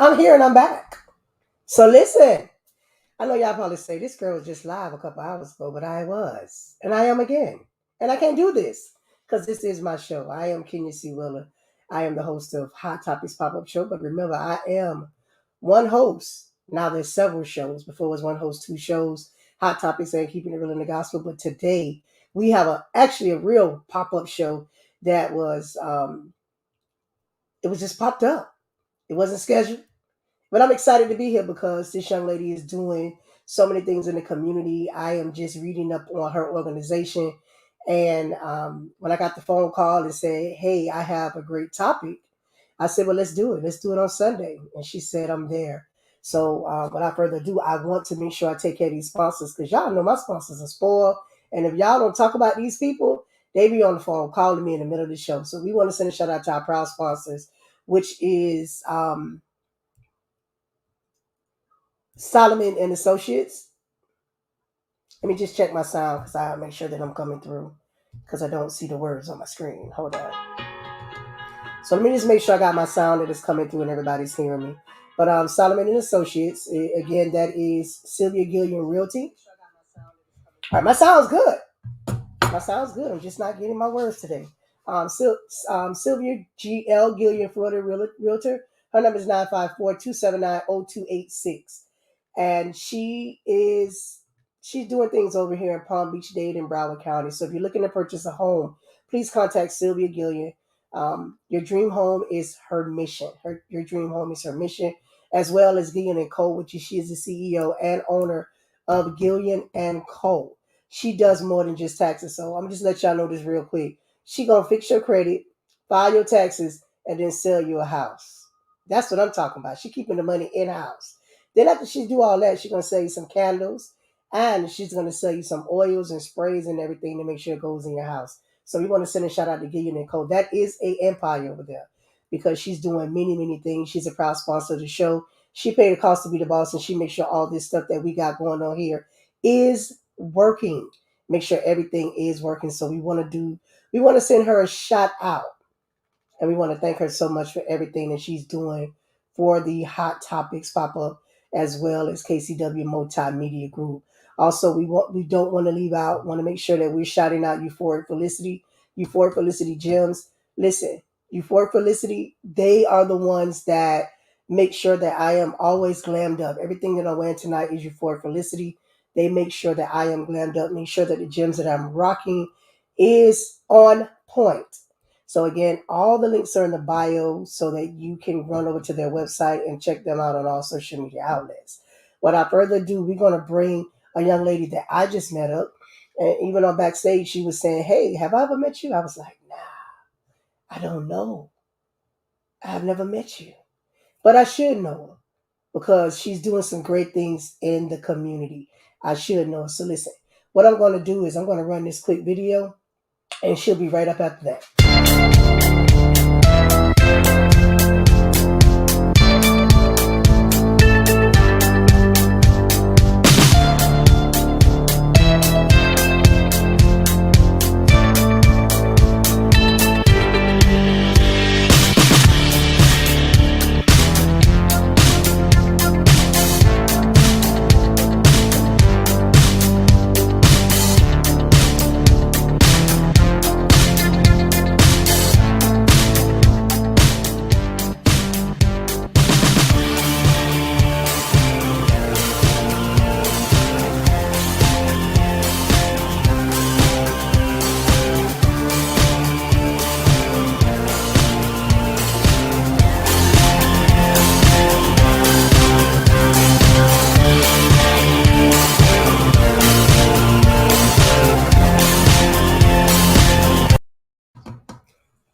I'm here and I'm back. So listen, I know y'all probably say this girl was just live a couple hours ago, but I was. And I am again. And I can't do this because this is my show. I am Kenya C. Willer. I am the host of Hot Topics Pop-Up Show. But remember, I am one host. Now there's several shows. Before it was one host, two shows, Hot Topics and Keeping It Real in the Gospel. But today we have actually a real pop-up show that it was just popped up. It wasn't scheduled. But I'm excited to be here because this young lady is doing so many things in the community. I am just reading up on her organization. And when I got the phone call and said, hey, I have a great topic, I said, well, let's do it. Let's do it on Sunday. And she said, I'm there. So without further ado, I want to make sure I take care of these sponsors because y'all know my sponsors are spoiled. And if y'all don't talk about these people, they be on the phone calling me in the middle of the show. So we want to send a shout out to our proud sponsors, which is Solomon and Associates. Let me just check my sound because I make sure that I'm coming through because I don't see the words on my screen. Hold on. So let me just make sure I got my sound that is coming through and everybody's hearing me. But Solomon and Associates, again, that is Sylvia Gillian Realty. All right, my sound's good. My sound's good. I'm just not getting my words today. Sylvia G.L. Gillian, Florida Realtor. Her number is 954-279-0286. And she's doing things over here in Palm Beach, Dade, and Broward County. So if you're looking to purchase a home, please contact Sylvia Gillian. Your dream home is her mission. Your dream home is her mission, as well as Gillian and Co., which she is the CEO and owner of Gillian and Co. She does more than just taxes. So I'm just let y'all know this real quick. She gonna fix your credit, file your taxes, and then sell you a house. That's what I'm talking about. She keeping the money in house. Then after she do all that, she's gonna sell you some candles, and she's gonna sell you some oils and sprays and everything to make sure it goes in your house. So we want to send a shout out to Gillian and Co. That is a empire over there because she's doing many, many things. She's a proud sponsor of the show. She paid the cost to be the boss, and she makes sure all this stuff that we got going on here is working. Make sure everything is working. So we want to send her a shout out. And we want to thank her so much for everything that she's doing for the Hot Topics pop up, as well as KCW Multimedia Group. Also, we don't want to leave out. Want to make sure that we're shouting out Euphoric Felicity, Euphoric Felicity Gems. Listen, Euphoric Felicity, they are the ones that make sure that I am always glammed up. Everything that I'm wearing tonight is Euphoric Felicity. They make sure that I am glammed up. Make sure that the gems that I'm rocking is on point. So again, all the links are in the bio so that you can run over to their website and check them out on all social media outlets. Without further ado, we're going to bring a young lady that I just met up. And even on backstage, she was saying, hey, have I ever met you? I was like, nah, I don't know. I've never met you. But I should know her because she's doing some great things in the community. I should know her. So listen, what I'm going to do is I'm going to run this quick video and she'll be right up after that.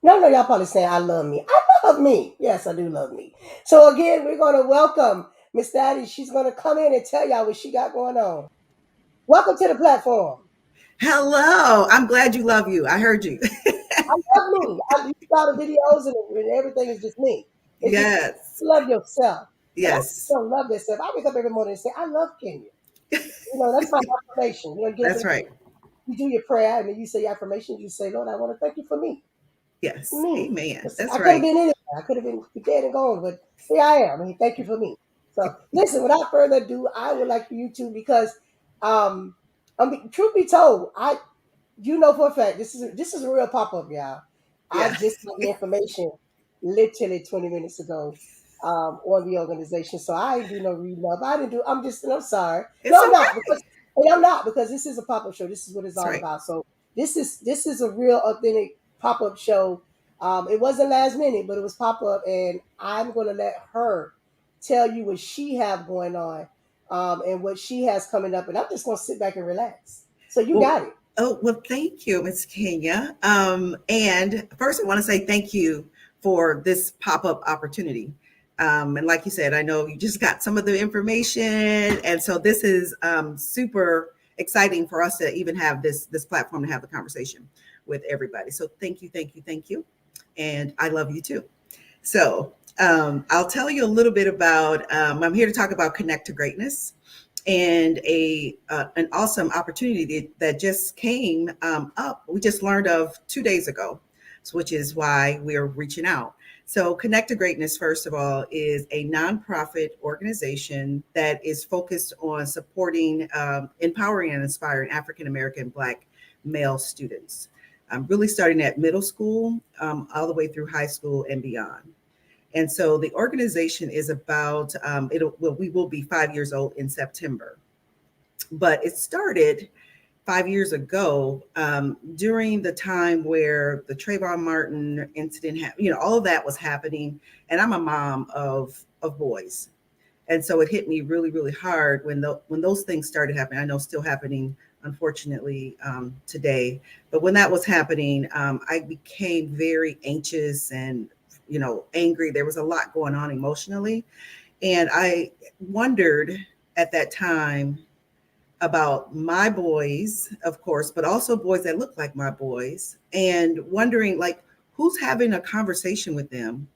No, y'all probably saying I love me. I love me. Yes, I do love me. So again, we're going to welcome Miss Daddy. She's going to come in and tell y'all what she got going on. Welcome to the platform. Hello. I'm glad you love you. I heard you. I love me. You saw the videos and everything is just me. It's just Yes. love yourself. And I Yes. don't love this stuff. I wake up every morning and say, I love Kenya. That's my affirmation. That's right. You do your prayer and then you say your affirmation. You say, Lord, I want to thank you for me. Yes. Me. Amen. 'Cause That's I could have right. been anywhere. I could have been dead and gone, but here I am. I mean, thank you for me. So listen, without further ado, I would like for you to, because um truth be told, you know for a fact this is a real pop up, y'all. I Yeah. just got the information literally 20 minutes ago on the organization, so I didn't do no reading up. I didn't do. I'm just. And I'm sorry. No, It's I'm not because. okay. And I'm not because this is a pop up show. This is what it's That's all right. about. So this is a real authentic pop up show. It wasn't last minute, but it was pop up, and I'm going to let her tell you what she have going on, and what she has coming up, and I'm just going to sit back and relax. So you Well, got it. well, thank you, Miss Kenya. And first, I want to say thank you for this pop up opportunity. And like you said, I know you just got some of the information, and so this is super exciting for us to even have this platform to have the conversation with everybody. So thank you, thank you, thank you, and I love you too. So I'll tell you a little bit about. I'm here to talk about Connect to Greatness and a an awesome opportunity that just came up. We just learned of 2 days ago, which is why we're reaching out. So, Connect to Greatness, first of all, is a nonprofit organization that is focused on supporting, empowering, and inspiring African American Black male students. Really starting at middle school, all the way through high school and beyond. And so the organization is about, we will be 5 years old in September, but it started 5 years ago during the time where the Trayvon Martin incident, all of that was happening. And I'm a mom of boys. And so it hit me really, really hard when those things started happening. I know still happening, unfortunately, today. But when that was happening, I became very anxious and angry. There was a lot going on emotionally, and I wondered at that time about my boys, of course, but also boys that look like my boys, and wondering like who's having a conversation with them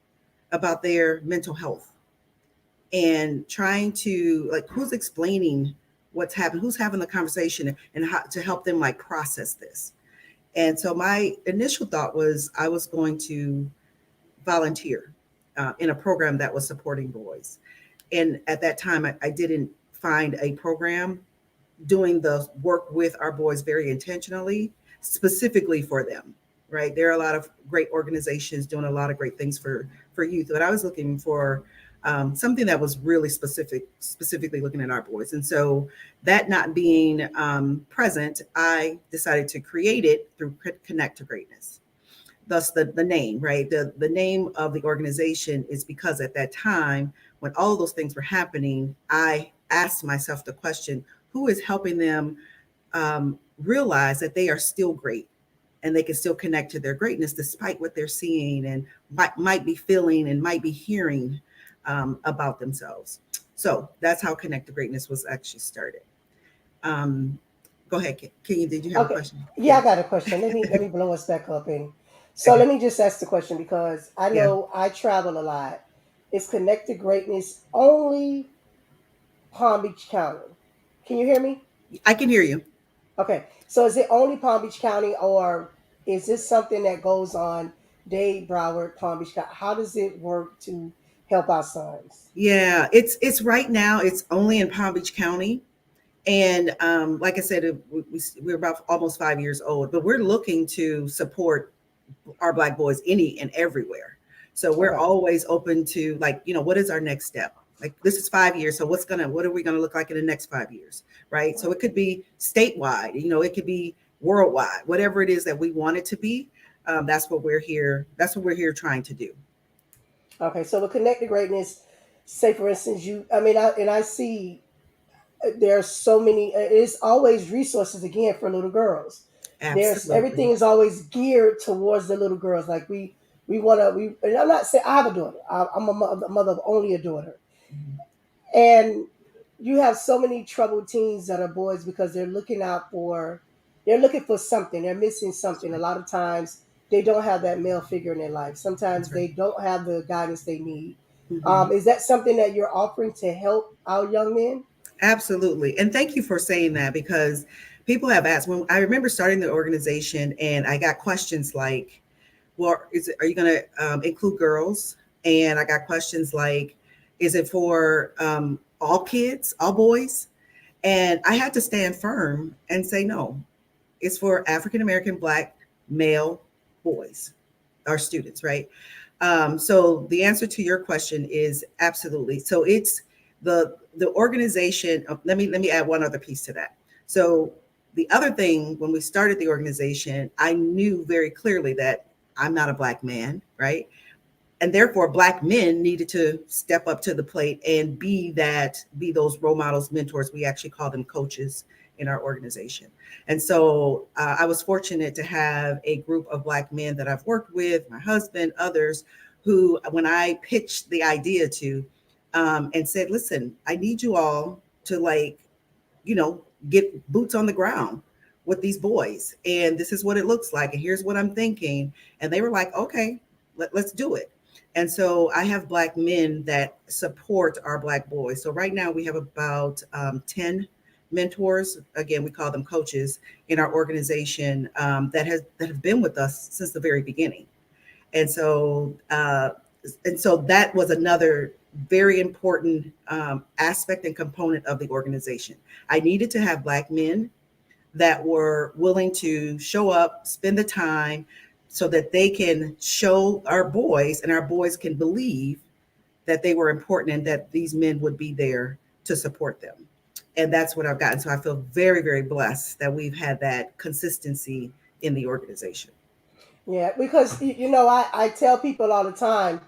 about their mental health and trying to like who's explaining what's happened, who's having the conversation and how to help them like process this. And so my initial thought was I was going to volunteer in a program that was supporting boys. And at that time, I didn't find a program doing the work with our boys very intentionally, specifically for them. Right, there are a lot of great organizations doing a lot of great things for youth, but I was looking for something that was really specifically looking at our boys. And so that not being present, I decided to create it through Connect to Greatness. Thus the name, right? The name of the organization is because at that time, when all of those things were happening, I asked myself the question, who is helping them realize that they are still great and they can still connect to their greatness despite what they're seeing and might be feeling and might be hearing about themselves. So that's how Connect to Greatness was actually started. Um, Go ahead, Kenya. Did you have a Okay. question? Yeah, Yeah. I got a question. Let me blow us back up, and so Okay. let me just ask the question because I Yeah. know I travel a lot. Is Connected Greatness only Palm Beach County? Can you hear me? I can hear you. Okay. So is it only Palm Beach County, or is this something that goes on Dade, Broward, Palm Beach County? How does it work to help our sons? Yeah, it's right now. It's only in Palm Beach County, and like I said, we're about almost 5 years old, but we're looking to support our Black boys any and everywhere. So we're Okay. always open to like, what is our next step? Like this is 5 years, so what are we gonna look like in the next 5 years, right? So it could be statewide, it could be worldwide, whatever it is that we want it to be. That's what we're here. That's what we're here trying to do. Okay. So with Connected Greatness, say for instance, I see there's so many it's always resources again for little girls. There's everything Absolutely. is always geared towards the little girls, like we want to we and I'm not saying I have a daughter. I'm a mother of only a daughter, and you have so many troubled teens that are boys because they're looking for something, they're missing That's something. A right. lot of times they don't have that male figure in their life, That's sometimes right. they don't have the guidance they need. Mhm. Is that something that you're offering to help our young men? Absolutely. And thank you for saying that because people have asked when I remember starting the organization and I got questions like, well, are you going to include girls? And I got questions like, is it for all kids, all boys? And I had to stand firm and say no. It's for African American, Black, male boys, our students, right? So the answer to your question is absolutely. So it's the organization. Let me add one other piece to that. So the other thing, when we started the organization, I knew very clearly that I'm not a Black man, right? And therefore Black men needed to step up to the plate and be those role models, mentors. We actually call them coaches in our organization. And so I was fortunate to have a group of Black men that I've worked with, my husband, others, who, when I pitched the idea to, and said, listen, I need you all to, like, get boots on the ground with these boys, and this is what it looks like, and here's what I'm thinking. And they were like, okay, let's do it. And so I have Black men that support our Black boys. So right now we have about 10 mentors. Again, we call them coaches in our organization, that have been with us since the very beginning. And so that was another very important aspect and component of the organization. I needed to have Black men that were willing to show up, spend the time, so that they can show our boys, and our boys can believe that they were important and that these men would be there to support them. And that's what I've gotten. So I feel very, very blessed that we've had that consistency in the organization. Yeah, because I tell people all the time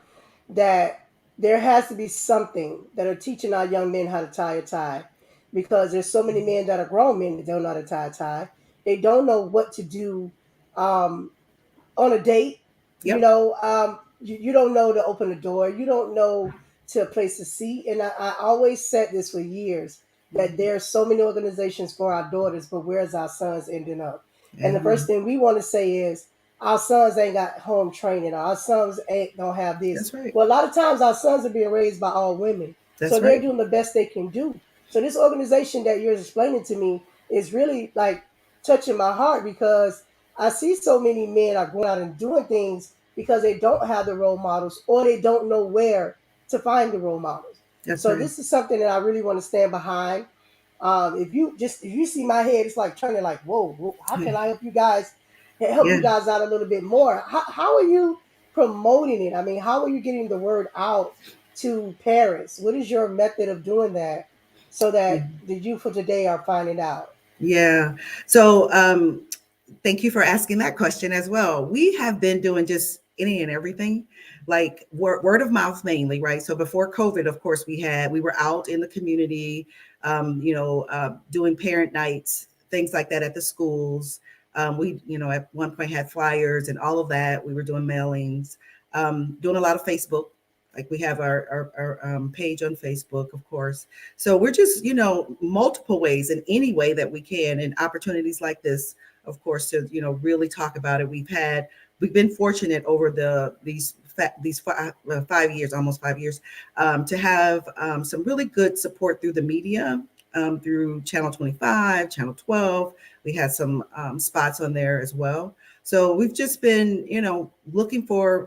that there has to be something that are teaching our young men how to tie a tie, because there's so many men that are grown men that don't know how to tie a tie. They don't know what to do um, on a date. Yep. You don't know to open the door. You don't know to place a seat. And I always said this for years, that Mhm. there are so many organizations for our daughters, but where's our sons ending up? And the first Amen. thing we want to say is our sons ain't got home training. Our sons ain't don't have this. That's right. Well, a lot of times our sons are being raised by all women, so That's they're right. doing the best they can do. So this organization that you're explaining to me is really like touching my heart, because I see so many men are going out and doing things because they don't have the role models, or they don't know where to find the role models. That's So right. this is something that I really want to stand behind. If you see my head, it's like turning like, whoa, how can I help you Yeah. guys out a little bit more? How are you promoting it? I mean, how are you getting the word out to parents? What is your method of doing that so Yeah. that the youth of today are finding out? Yeah. So thank you for asking that question as well. We have been doing just any and everything, like word of mouth mainly, right? So before COVID, of course, we were out in the community, doing parent nights, things like that at the schools. We, at one point had flyers and all of that. We were doing mailings, doing a lot of Facebook. Like we have our page on Facebook, of course. So we're just, multiple ways, in any way that we can, and opportunities like this, of course, to really talk about it. We've been fortunate over these 5 years, almost 5 years, to have some really good support through the media, through Channel 25, Channel 12. We had some spots on there as well. So we've just been,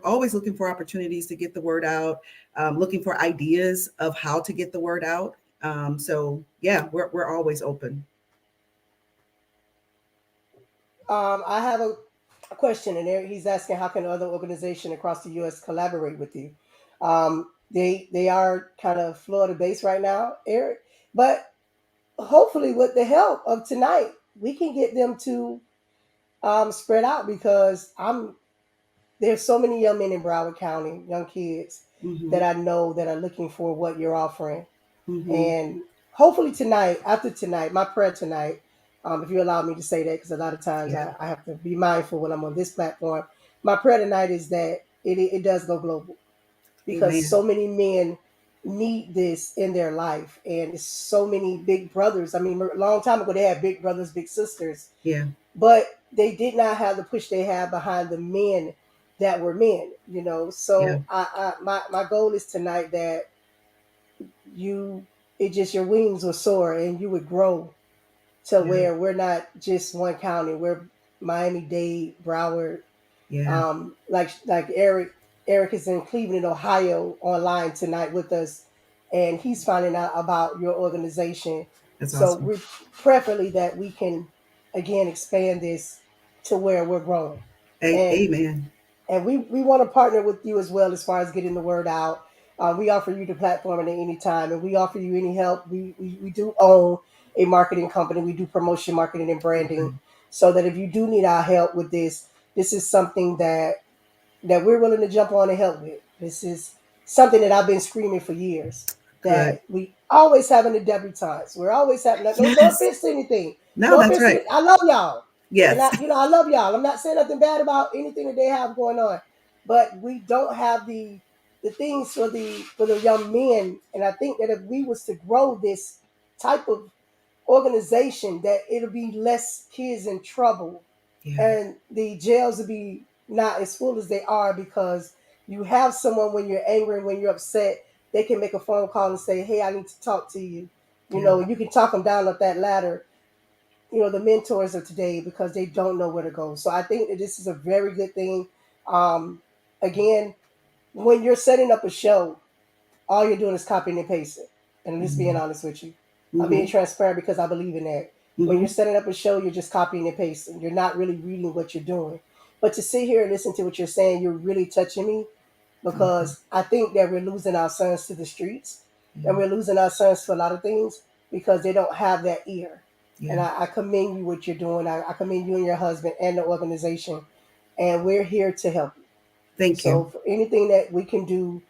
always looking for opportunities to get the word out, looking for ideas of how to get the word out. So yeah, we're always open. I have a question in there. He's asking, how can other organizations across the U.S. collaborate with you? They are kind of Florida based right now, Eric, but hopefully with the help of tonight, we can get them to spread out, because there's so many young men in Broward County, young kids Hmm. that I know that are looking for what you're offering. Hmm. And hopefully tonight, after tonight, my prayer tonight, if you allow me to say that, because a lot of times Yeah. I have to be mindful when I'm on this platform. My prayer tonight is that it does go global, because Amen. so many men need this in their life. And it's so many big brothers. I mean, a long time ago, they had big brothers, big sisters, Yeah. but they did not have the push they have behind the men that were men. Yeah. So my goal is tonight that you it just your wings will soar and you would grow to Yeah. where we're not just one county, we're Miami Dade, Broward, Yeah, Like Eric is in Cleveland, Ohio, online tonight with us, and he's finding out about your organization. that's So awesome. we preferably that we can again expand this to where we're growing, and Amen. we want to partner with you as well as far as getting the word out. We offer you the platform at any time, and we offer you any help. We do own a marketing company. We do promotion marketing and branding, Okay. so that if you do need our help with this, this is something that we're willing to jump on and help with. This is something that I've been screaming for years. Good. That we always having the debutantes. We're always having no Yes. offense to anything. No, No that's offense to right. anything. I love y'all. And Yes. I love y'all. I'm not saying nothing bad about anything that they have going on. But we don't have the things for the young men. And I think that if we was to grow this type of organization, that it'll be less kids in trouble, Yeah. and the jails will be not as full as they are, because you have someone when you're angry, when you're upset, they can make a phone call and say, hey, I need to talk to you. Yeah. You can talk them down up that ladder, the mentors of today, because they don't know where to go. So I think that this is a very good thing. um Again, when you're setting up a show, all you're doing is copying and pasting. And I'm just being Mm-hmm. honest with you. I'm being Mm-hmm. transparent because I believe in that. When Mm-hmm. you're setting up a show, you're just copying and pasting. You're not really reading what you're doing. But to sit here and listen to what you're saying, you're really touching me, Okay. because I think that we're losing our sons to the streets, Yeah. and we're losing our sons to a lot of things because they don't have that ear. And Yeah. I commend you what you're doing. I commend you and your husband and the organization, and we're here to help you. Thank you. So for anything that we can do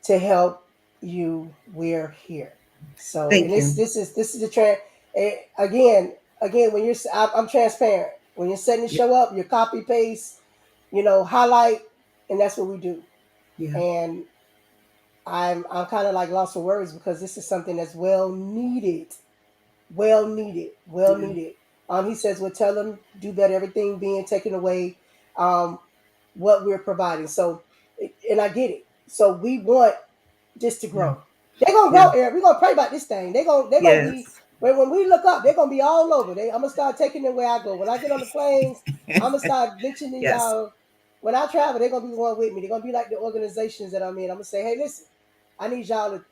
to help you, we're here. So, and Thank you. this is the trend. Again, when I'm transparent. When you're setting the Yeah. show up, you copy paste, highlight, and that's what we do. Yeah. And I'm kind of like lost for words, because this is something that's well needed, well needed, well Yeah. needed. He says, "Well, tell them do that. Everything being taken away, um, what we're providing." So, and I get it. So we want just to Yeah. grow. They're gonna Yeah. grow, Eric. We're gonna pray about this thing. They're gonna be Yes. when we look up, they're gonna be all over. I'm gonna start taking them where I go. When I get on the planes, I'm gonna start mentioning Yes. y'all. When I travel, they're gonna be going with me. They're gonna be like the organizations that I'm in. I'm gonna say, hey, listen, I need y'all to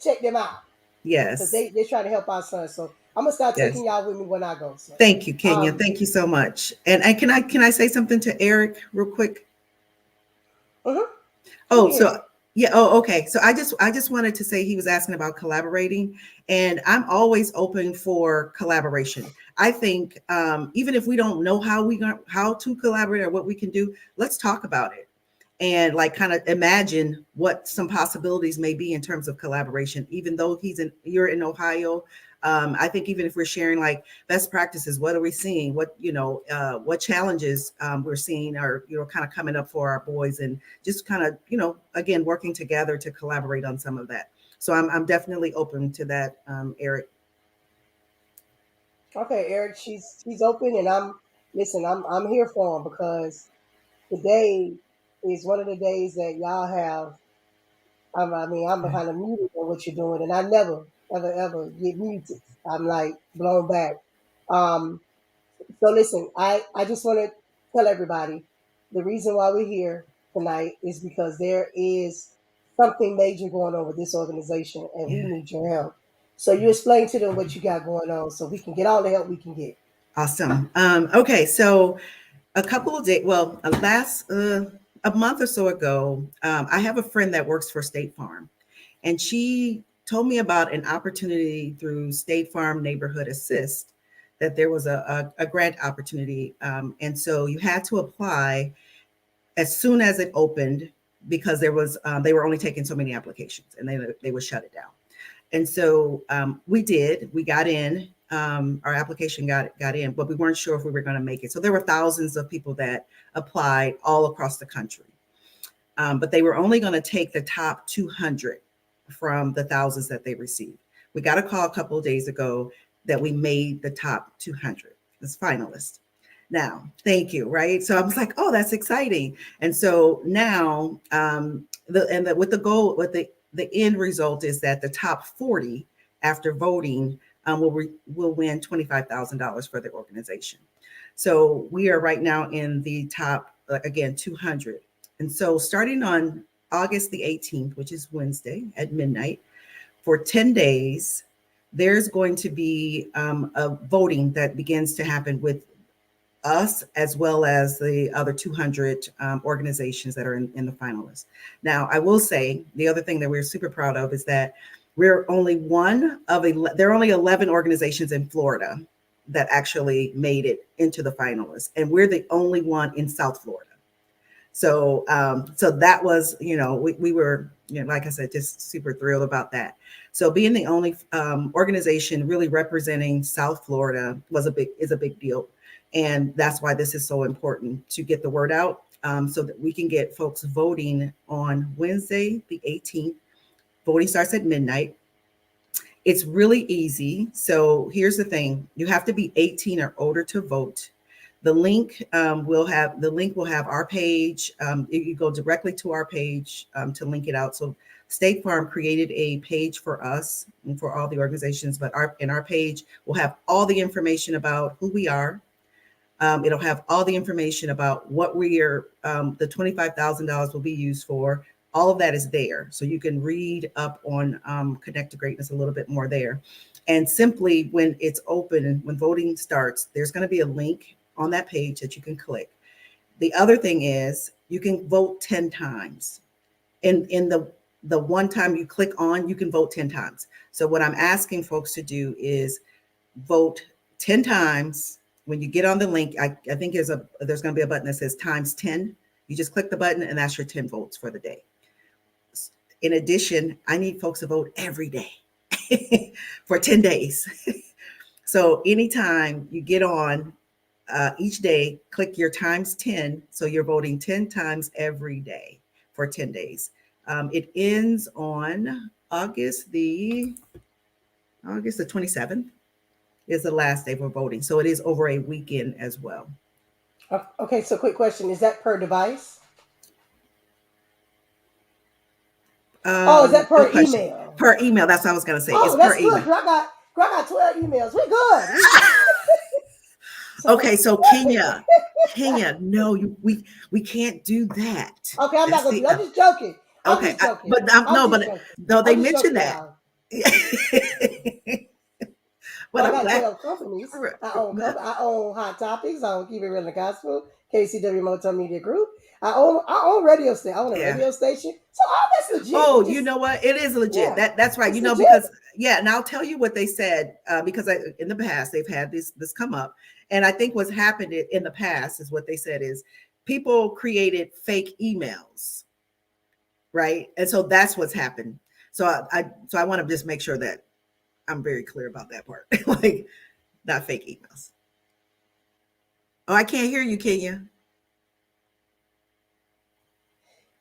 check them out, because Yes. they're trying to help our sons. So I'm gonna start Yes. taking y'all with me when I go. So Thank you, Kenya. um Thank you so much. And can I say something to Eric real quick? mhm, you Oh, can hear so you. yeah. Oh, okay. So I just wanted to say he was asking about collaborating, and I'm always open for collaboration. I think even if we don't know how to collaborate or what we can do, let's talk about it and like kind of imagine what some possibilities may be in terms of collaboration. Even though you're in Ohio, I think even if we're sharing like best practices, what are we seeing? What challenges we're seeing are kind of coming up for our boys, and just kind of again working together to collaborate on some of that. So I'm definitely open to that, Eric. Okay, Eric, she's open, and I'm here for him, because today is one of the days that y'all have. I'm Yeah. behind a muted on what you're doing, and I never, ever, ever get muted. I'm like blown back. Um, so listen, I just want to tell everybody the reason why we're here tonight is because there is something major going on with this organization, and we Yeah. need your help. So you Yeah. explain to them what you got going on, so we can get all the help we can get. Awesome. Okay, so a couple of days, well, a month or so ago, I have a friend that works for State Farm, and she told me about an opportunity through State Farm Neighborhood Assist, that there was a grant opportunity, and so you had to apply as soon as it opened, because they were only taking so many applications, and they would shut it down. And so we got in, our application got in, but we weren't sure if we were going to make it. So there were thousands of people that applied all across the country. But they were only going to take the top 200 from the thousands that they received. We got a call a couple of days ago that we made the top 200 as finalists. Now, thank you, right? So I was like, oh, that's exciting. And so now, with the goal, with the end result is that the top 40 after voting will win $25,000 for the organization. So we are right now in the top like again, 200. And so starting on August the 18th, which is Wednesday at midnight, for 10 days, there's going to be a voting that begins to happen with us as well as the other 200 organizations that are in the finalists. Now, I will say the other thing that we're super proud of is that we're only there are only 11 organizations in Florida that actually made it into the finalists, and we're the only one in South Florida. So, so that was, we were, like I said, just super thrilled about that. So being the only organization really representing South Florida is a big deal. And that's why this is so important to get the word out, so that we can get folks voting on Wednesday, the 18th. Voting starts at midnight. It's really easy. So here's the thing: you have to be 18 or older to vote. The link will have our page. You go directly to our page to link it out. So State Farm created a page for us and for all the organizations, but our page will have all the information about who we are. It'll have all the information about what the $25,000 will be used for. All of that is there. So you can read up on Connect to Greatness a little bit more there. And simply when it's open and when voting starts, there's going to be a link on that page that you can click. The other thing is you can vote 10 times. In the one time you click on, you can vote 10 times. So what I'm asking folks to do is vote 10 times. When you get on the link, I think there's going to be a button that says times 10. You just click the button and that's your 10 votes for the day. In addition, I need folks to vote every day for 10 days. So anytime you get on each day, click your times 10. So you're voting 10 times every day for 10 days. It ends on August the 27th. Is the last day for voting. So it is over a weekend as well. Okay, so quick question. Is that per device? Is that per email? Per email. That's what I was going to say. Oh, that's good. I got 12 emails. We good. Okay, so Kenya, no, we can't do that. Okay, I'm not going to. I'm just joking. Okay, but they mentioned that. But I got 12 companies. I own Hot Topics. I own Keep It Real in the Gospel, KCW Multimedia Group. I own radio station. I own a radio station. So all that's legit. Oh, you know what? It is legit. Yeah, That's right. legit. Because and I'll tell you what they said, because in the past they've had this come up. And I think what's happened in the past is what they said is people created fake emails. Right. And so that's what's happened. So I want to just make sure that I'm very clear about that part. Like, not fake emails. Oh, I can't hear you, Kenya.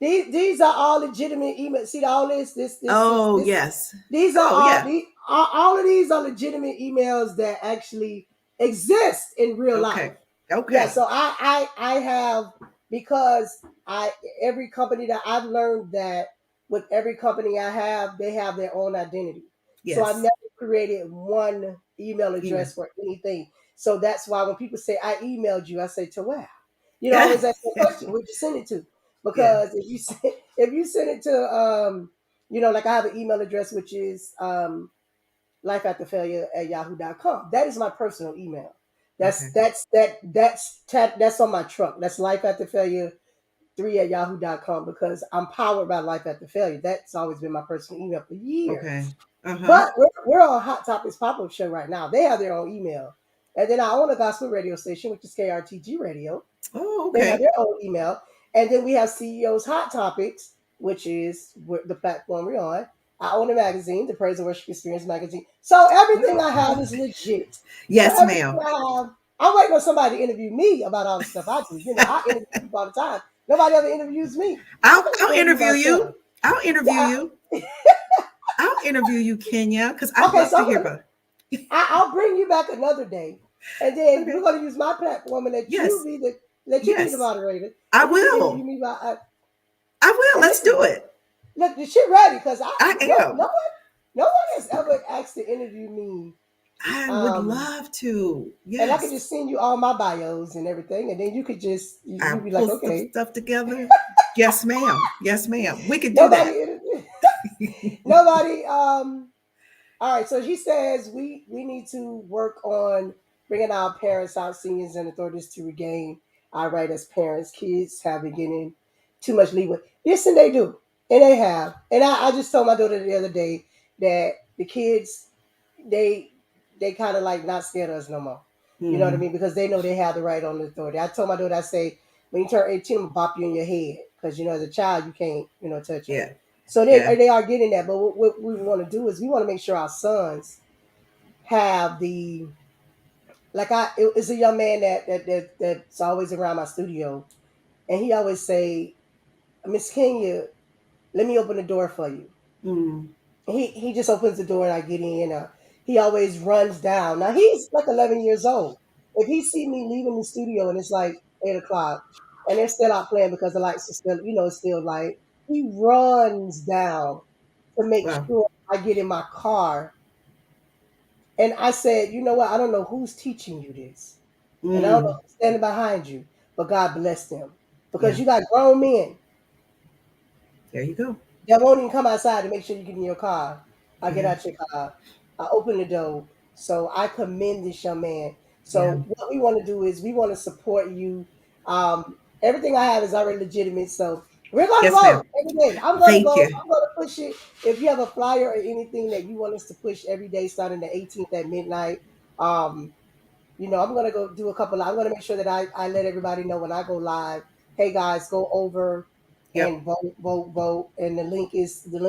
These are all legitimate emails. See all this. Yes. These are all of these are legitimate emails that actually exist in real life. Okay. Yeah. So I have, because every company that I've learned that with every company I have, they have their own identity. Yes. So I've never created one email address for anything. So that's why when people say I emailed you, I say to where? I always ask the question, where'd you send it to? Because if you send it to like I have an email address which is lifeafterfailure@yahoo.com. That is my personal email. That's on my truck. That's lifeafterfailure3@yahoo.com, because I'm powered by Life After Failure. That's always been my personal email for years. Okay. But we're on Hot Topics pop-up show right now. They have their own email. And then I own a gospel radio station, which is KRTG Radio. Oh, okay. They have their own email. And then we have CEO's Hot Topics, which is the platform we're on. I own a magazine, the Praise and Worship Experience magazine. So everything I have is legit. Yes, so ma'am. I'm waiting on somebody to interview me about all the stuff I do. I interview people all the time. Nobody ever interviews me. I'll interview you. I'll interview you. I'll interview you, Kenya, because I'd love to hear about it. I'll bring you back another day, and then we're going to use my platform and let you be the moderator. I will. I will. Let's do it. Look, she ready, because I am. No one has ever asked to interview me I would Um, love to. and I could Yes. just send you all my bios and everything, and then you could just I'll you be like, pull some okay, stuff together. Yes, ma'am. Yes, ma'am. We could do that. nobody, nobody. All right, so she says we need to work on bringing our parents, our seniors, and authorities to regain our right as parents. Kids have been getting too much leeway. Yes, and they do, and they have. And I just told my daughter the other day that the kids they they kind of like not scared of us no more. You know what I Hmm. mean? Because they know they have the right on the authority. I told my daughter, I say, when you turn 18, I'm gonna pop you in your head because as a child you can't touch them. Yeah. So Yeah. they are getting that. But what we want to do is we want to make sure our sons have the it's a young man that's always around my studio, and he always say, Miss Kenya, let me open the door for you. Mm. He just opens the door and I get in. He always runs down. Now he's like 11 years old. If he see me leaving the studio and it's like 8 o'clock and they're still out playing because the lights are still it's still light, he runs down to make Wow. sure I get in my car. And I said, you know what? I don't know who's teaching you this. And I don't know Mm. who's standing behind you, but God bless them. Because Yeah. you got grown men There you go. that won't even come outside to make sure you get in your car. I get Yeah. out your car. I open the door. So I commend this young man. Yeah. So what we want to do is we want to support you. Everything I have is already legitimate. So we're gonna Yes, ma'am. vote every day. I'm gonna Thank vote. you. I'm gonna push it. If you have a flyer or anything that you want us to push every day starting the 18th at midnight, um, I'm gonna go do a couple. I'm gonna make sure that I let everybody know when I go live. Hey guys, go over Yep. and vote, vote, vote. And the link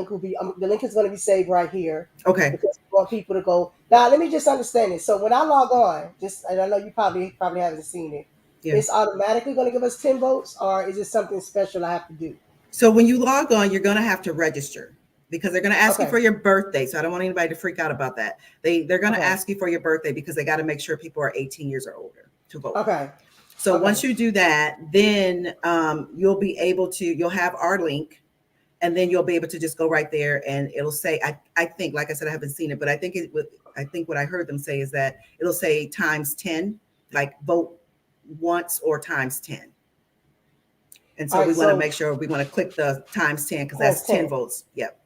will be the link is gonna be saved right here Okay. because we want people to go. Now let me just understand it. So when I log on, just and I know you probably haven't seen it. Yeah. It's automatically gonna give us 10 votes, or is it something special I have to do? So when you log on, you're going to have to register because they're going to ask you Okay, for your birthday. So I don't want anybody to freak out about that. They're going to okay, ask you for your birthday because they got to make sure people are 18 years or older to vote. okay, So okay. once you do that, then you'll be able to you'll have our link, and then you'll be able to just go right there, and it'll say I think, like I said, I haven't seen it, but I think what I heard them say is that it'll say times 10, like vote once or times 10. And All so right. we want to So make sure we want to click the times 10 because times that's 10 10, votes. Yep.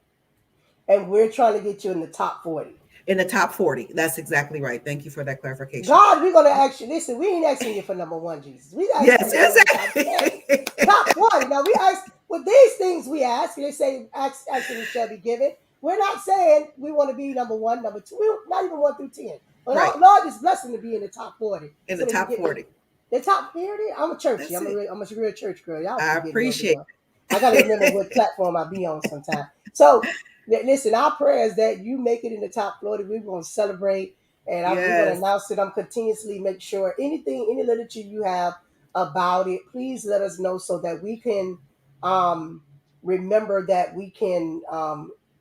and we're trying to get you in the top 40. In the top 40. That's exactly right. Thank you for that clarification. God, we're gonna ask you. Listen, we ain't asking you for number one, Jesus. We asking Yes, you to get in the top yes. 10, top 20. Now we ask with these things we ask. They say action shall be given. We're not saying we want to be number one, number two. We not even 1 through 10. But Right. Lord is blessing to be in the top 40, In so the that we top get 40. the top 40. I'm a churchy. That's it. I'm a real church girl. Y'all I forgive me over appreciate here. I got to remember what platform I be on sometime. So listen, our prayer is that you make it in the top 40. We're gonna celebrate and we're going to Yes. announce it. I'm continuously make sure any literature you have about it, please let us know so that we can um, remember that we can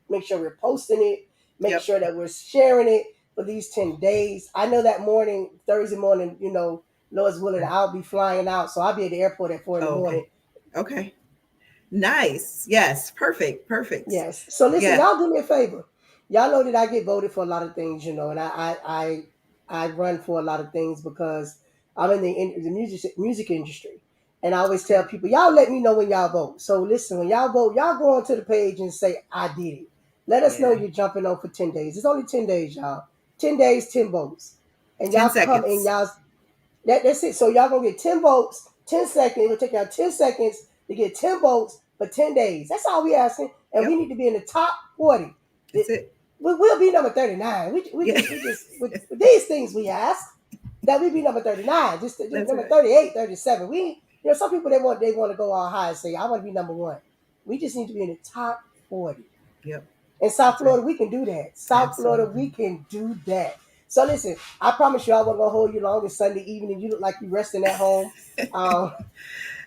make sure we're posting it, make Yep. sure that we're sharing it for these 10 days. I know that morning, Thursday morning, Lord's willing, I'll be flying out, so I'll be at the airport at 4 in the Oh, morning. okay. Okay. Nice. Yes. Perfect. Perfect. Yes. So listen, Yeah. y'all do me a favor. Y'all know that I get voted for a lot of things, and I run for a lot of things because I'm in the music industry, and I always tell Okay. people, y'all let me know when y'all vote. So listen, when y'all vote, y'all go onto the page and say I did it. Let us know Yeah. you're jumping on for 10 days. It's only 10 days, y'all. 10 days, 10 votes, and 10 y'all come and seconds. that's it. So y'all gonna get 10 votes, 10 seconds. It'll take y'all 10 seconds to get 10 votes for 10 days. That's all we asking, and we Yep. need to be in the top 40. That's it. We'll be number 39. Yeah. We just with these things we ask that we be number 39, just That's number right. 38, 37. Some people they want to go all high and say I want to be number one. We just need to be in the top 40. Yep. In South That's right. Florida, we can do that. South Florida, Absolutely. we can do that. So listen, I promise you, I wasn't gonna hold you long. It's Sunday evening. You look like you're resting at home. Um,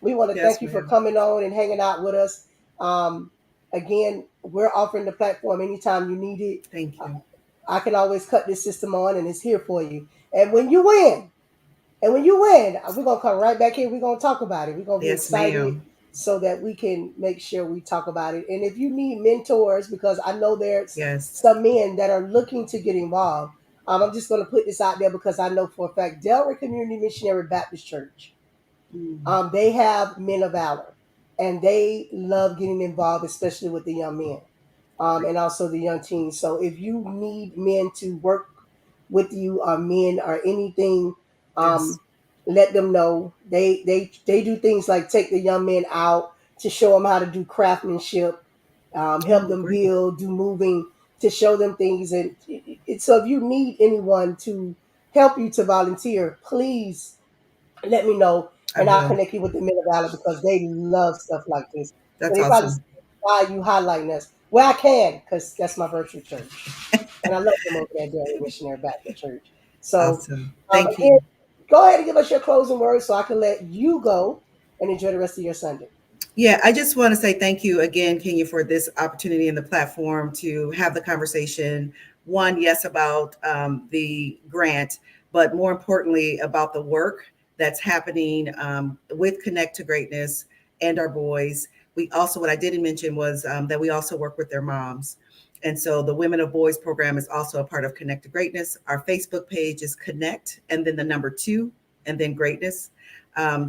we want to Yes, thank you for ma'am. coming on and hanging out with us. Um, Again, we're offering the platform anytime you need it. Thank Uh, you. I can always cut this system on, and it's here for you. And when you win, we're gonna come right back here. We're gonna talk about it. We're gonna be Yes, excited ma'am. so that we can make sure we talk about it. And if you need mentors, because I know there's Yes. some men that are looking to get involved, I'm just going to put this out there because I know for a fact Delray Community Missionary Baptist Church, Mm, they have men of valor, and they love getting involved, especially with the young men, and also the young teens. So if you need men to work with you, or men or anything, yes. um, let them know. They do things like take the young men out to show them how to do craftsmanship, help Oh, them great. build, do moving, to show them things. And so if you need anyone to help you to volunteer, please let me know, I and I'll will. connect you with the Men of Valor because they love stuff like this. So That's they probably say, awesome. why are you highlighting us? Well, I can because that's my virtual church. And I love them over there, Dairy Missionary Baptist Church. So, Awesome. Thank again, you. go ahead and give us your closing words so I can let you go and enjoy the rest of your Sunday. Yeah, I just want to say thank you again, Kenya, for this opportunity and the platform to have the conversation. One, yes, about the grant, but more importantly, about the work that's happening with Connect to Greatness and our boys. We also, what I didn't mention was that we also work with their moms. And so the Women of Boys program is also a part of Connect to Greatness. Our Facebook page is Connect and then the number two and then Greatness.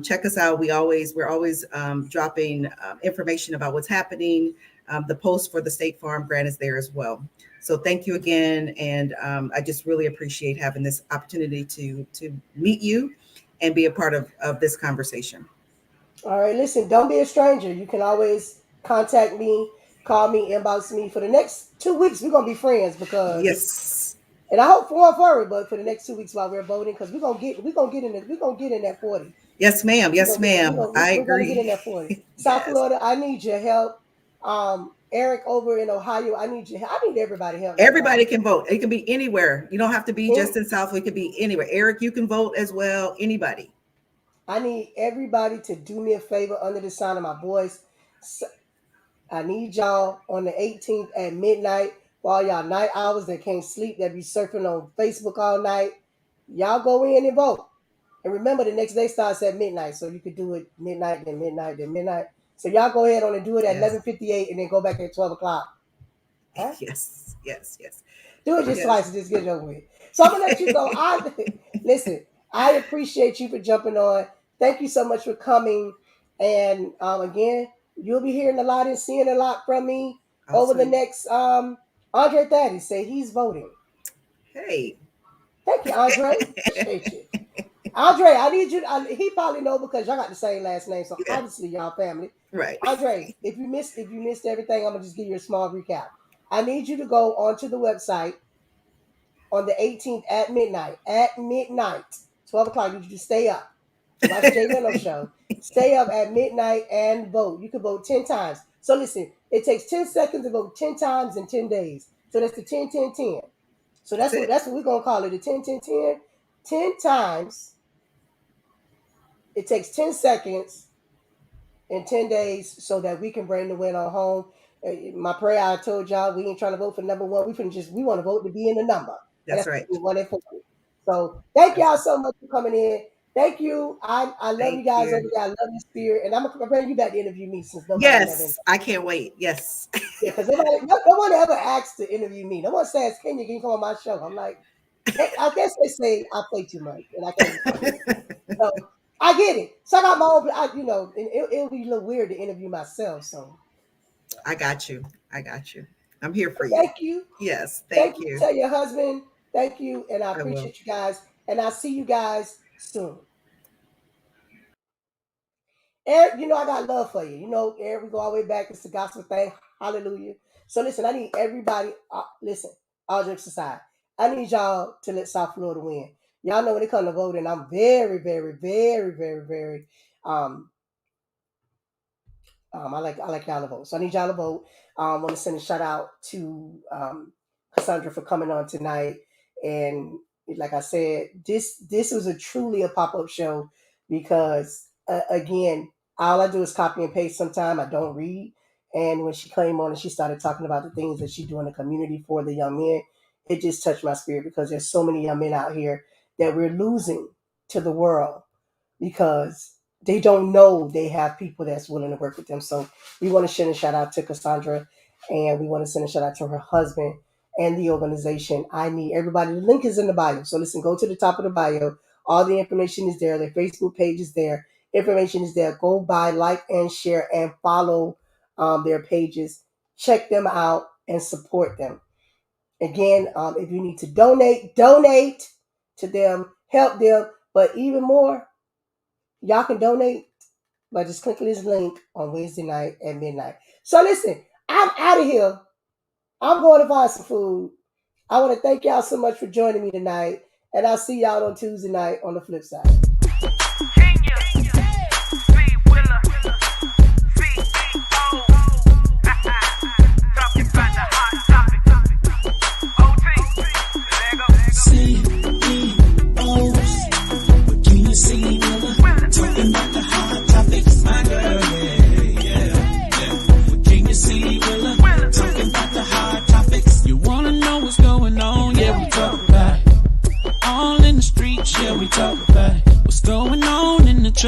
Check us out. We're always dropping information about what's happening. The post for the State Farm grant is there as well. So thank you again, and I just really appreciate having this opportunity to meet you and be a part of this conversation. All right, listen, don't be a stranger. You can always contact me, call me, inbox me. For the next 2 weeks, we're going to be friends because, Yes, and I hope for forward, but for the next 2 weeks while we're voting, because we're gonna get in that 40. yes, ma'am. We're Yes, gonna get ma'am. I we're gonna get in agree. that 40. South Yes, Florida, I need your help. Eric over in Ohio, I need everybody help right now. everybody can vote. It can be anywhere. You don't have to be And just in South. It could be anywhere. Eric, you can vote as well. Anybody. I need everybody to do me a favor under the sound of my voice. I need y'all on the 18th at midnight for all y'all night hours that can't sleep, that be surfing on Facebook all night. Y'all go in and vote. And remember, the next day starts at midnight, so you could do it midnight, then midnight, then midnight. So y'all go ahead on and do it at Yes, 11:58, and then go back at 12 o'clock. Huh? yes, yes, yes, Do it just yes. twice and just get it over with. So I'm gonna let you go. I listen. I appreciate you for jumping on. Thank you so much for coming. And again, you'll be hearing a lot and seeing a lot from me over the Awesome. next. Andre Thaddy say he's voting. Hey, Thank you, Andre. Appreciate you. Andre, I need you. He probably know because y'all got the same last name, so yeah, obviously y'all family. right. Andre, if you missed everything, I'm gonna just give you a small recap. I need you to go onto the website on the 18th at midnight. At midnight, 12 o'clock. You just stay up. Watch Jay Leno show. Stay up at midnight and vote. You can vote 10 times. So listen, it takes 10 seconds to vote 10 times in 10 days. So that's the 10, 10, 10. So That's that's what it. that's what we're gonna call it. The 10, 10, 10. 10 times. It takes 10 seconds in 10 days so that we can bring the winner home. My prayer, I told y'all, we ain't trying to vote for number one. We want to vote to be in the number. And That's that's right. between 1 and 40. So thank That's y'all right. so much for coming in. Thank you. I love you Thank guys over you. there. I love your spirit. And I'm going to bring you back to interview me since nobody never Yes, invited. I can't wait. Yes. Yeah, because no one ever asked to interview me. No one says, Kenya, can you come on my show? I'm like, I guess they say I play too much and I can't be funny. So I get it. So I got my own, and it'll be a little weird to interview myself. So I got you. I got you. I'm here for you. thank you. Yes, Thank thank you. you. Tell your husband thank you. And I I will. appreciate you guys. And I'll see you guys soon. Eric, I got love for you. Eric, we go all the way back. It's the gospel thing. Hallelujah. So listen, I need everybody, listen, all jokes aside, I need y'all to let South Florida win. Y'all know when it comes to voting, I'm very, very, very, very, very um, I like y'all to vote. So I need y'all to vote. I want to send a shout out to Cassandra for coming on tonight. And like I said, this was a truly a pop up show because again, all I do is copy and paste. Sometime I don't read. And when she came on and she started talking about the things that she do in the community for the young men, it just touched my spirit because there's so many young men out here that we're losing to the world because they don't know they have people that's willing to work with them. So we want to send a shout out to Cassandra and we want to send a shout out to her husband and the organization. I need everybody. The link is in the bio. So listen, go to the top of the bio. All the information is there. Their Facebook page is there. Information is there. Go by, like, and share, and follow their pages. Check them out and support them. Again, if you need to donate to them, help them. But even more, y'all can donate by just clicking this link on Wednesday night at midnight. So listen, I'm out of here. I'm going to find some food. I want to thank y'all so much for joining me tonight. And I'll see y'all on Tuesday night on the flip side.